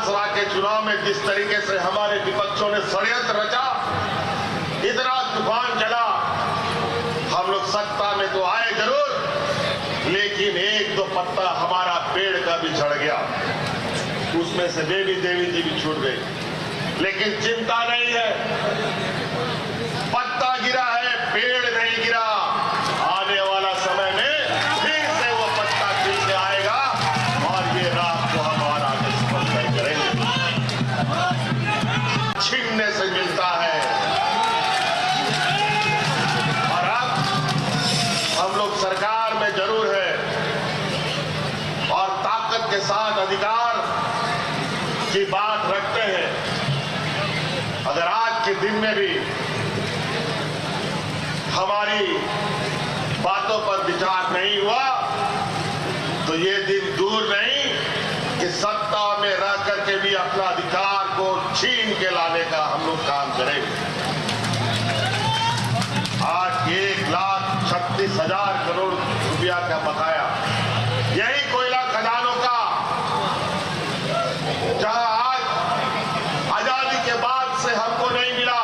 विधानसभा के चुनाव में जिस तरीके से हमारे विपक्षों ने षड्यंत्र रचा, इतना तूफान चला, हम लोग सत्ता में तो आए जरूर, लेकिन एक दो पत्ता हमारा पेड़ का भी झड़ गया, उसमें से देवी जी भी छूट गई। लेकिन चिंता नहीं है, पत्ता गिरा है, पेड़ नहीं गिरा। आने वाला समय में फिर से वो पत्ता खिल के आएगा और ये राह को हमारा आगे स्पष्ट करेंगे। छीनने से मिलता है और अब हम लोग सरकार में जरूर है और ताकत के साथ अधिकार की बात रखते हैं। अगर आज के दिन में भी हमारी बातों पर विचार नहीं हुआ तो ये दिन दूर नहीं कि सत्ता में रह करके भी अपना अधिकार को छीन के लाने का हम लोग काम करेंगे। आज 1,36,000 करोड़ रुपया का बकाया, यही कोयला खदानों का, जहां आज आजादी के बाद से हमको नहीं मिला।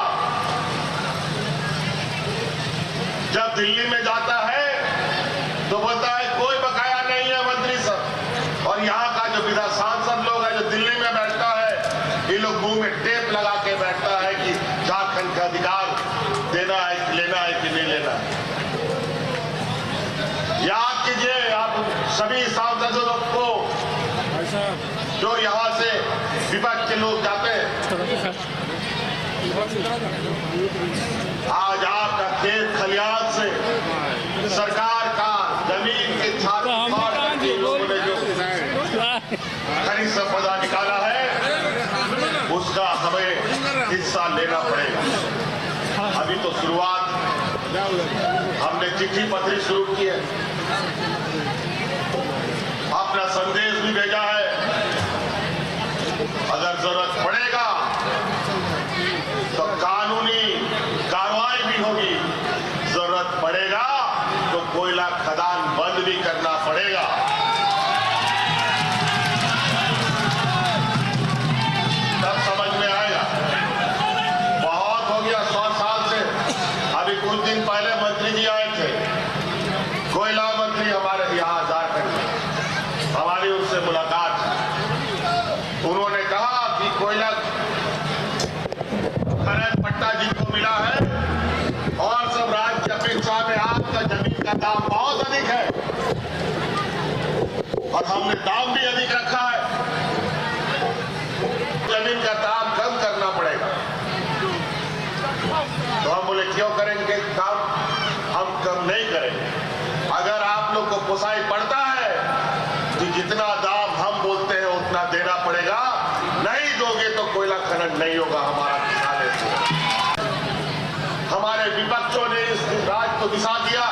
जब दिल्ली में जाता है तो बोलता है कोई बकाया नहीं है मंत्री साहब, और यहाँ का जो विधान सांसद लोग है जो दिल्ली में बैठता है, ये लोग मुंह में टेप लगा के बैठता है कि झारखंड का अधिकार देना है कि लेना है कि नहीं लेना है। याद कीजिए आप सभी सांसदों को जो यहाँ से विपक्ष के लोग जाते हैं, आज आपका खेत खलियान से सरकार का जमीन के छात्र लोगों ने जो खरीद संपदा निकाला है, उसका हमें हिस्सा लेना पड़ेगा। अभी तो शुरुआत, हमने चिट्ठी पत्री शुरू की है, अपना संदेश भी भेजा है। अगर जरूरत पड़ेगा तो कानूनी कार्रवाई भी होगी, जरूरत पड़ेगा तो कोयला खदान बंद भी करना पड़ेगा। तब समझ में आएगा। बहुत हो गया 100 साल से। अभी कुछ दिन पहले मंत्री जी आए थे, कोयला मंत्री हमारे यहाँ झारखंड, हमारी उनसे मुलाकात। उन्होंने कहा कि कोयला खनन पट्टा जिनको मिला है और सब राज्य की अपेक्षा में आपका जमीन का दाम बहुत अधिक है और हमने दाम भी अधिक रखा है, जमीन का दाम कम करना पड़ेगा। तो हम बोले क्यों करेंगे दाम, हम कम नहीं करेंगे। अगर आप लोग को पोसाई पड़ता है तो जितना दाम हम बोलते हैं उतना देना पड़ेगा, नहीं दोगे तो कोयला खनन नहीं होगा। हमारा किसान है, हमारे विपक्षों ने इस राज्य को दिशा दिया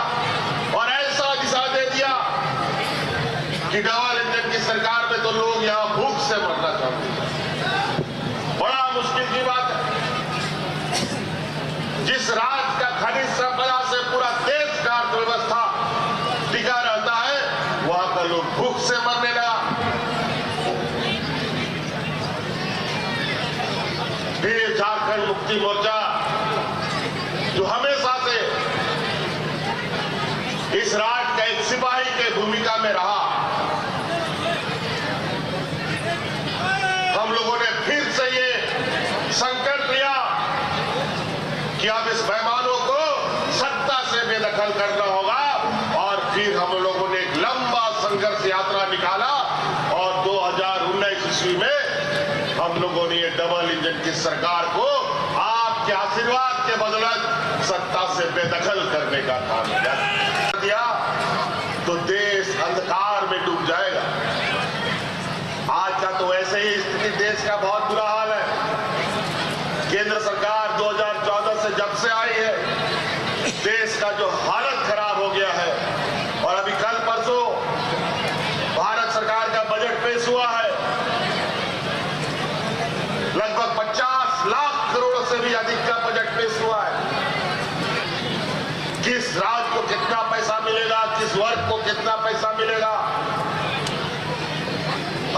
और ऐसा दिशा दे दिया कि डबल इंजन की सरकार में तो लोग यहाँ भूख से मरना चाहते हैं। बड़ा मुश्किल की बात है, जिस राज्य का खनिज संपदा से पूरा देश का अर्थव्यवस्था टिका रहता है, वहां का लोग भूख से मरने लगा। फिर झारखंड मुक्ति मोर्चा जो हमेशा से इस राज्य का एक सिपाही के भूमिका में रहा, हम लोगों ने फिर से ये संकल्प लिया कि अब इस बेईमानों को सत्ता से बेदखल करना होगा। और फिर हम लोगों ने एक लंबा संघर्ष यात्रा निकाला और 2019 ईस्वी में हम लोगों ने ये डबल इंजन की सरकार को आपके आशीर्वाद के बदौलत सत्ता से बेदखल करने का काम किया तो देश अंधकार में डूब जाएगा। आज का तो वैसे ही स्थिति देश का बहुत बुरा हाल है। केंद्र सरकार 2014 से जब से आई है, देश का जो हालत खराब हो गया है। और अभी कल परसों भारत सरकार का बजट पेश हुआ है, लगभग 50 लाख करोड़ से भी अधिक का बजट पेश हुआ है। किस राज्य को कितना पैसा मिलेगा, किस वर्ग को कितना पैसा मिलेगा,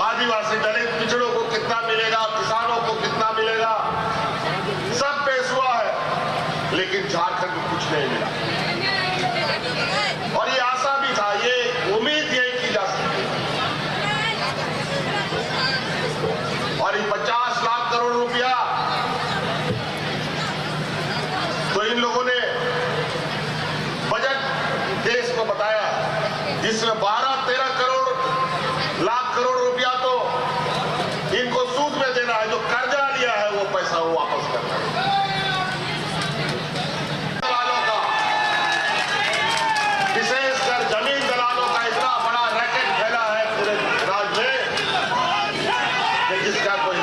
आदिवासी दलित पिछड़ों को कितना मिलेगा, नहीं मिला। और ये आशा भी था, ये उम्मीद यही की जा सकती है। और ये 50 लाख करोड़ रुपया तो इन लोगों ने बजट देश को बताया, जिसमें 12-13 लाख करोड़ रुपया तो इनको सूद में देना है, जो कर्जा लिया है वो पैसा वो वापस करना है। दलालों का, विशेषकर जमीन दलालों का इतना बड़ा रैकेट फैला है पूरे राज्य में कि जिसका कोई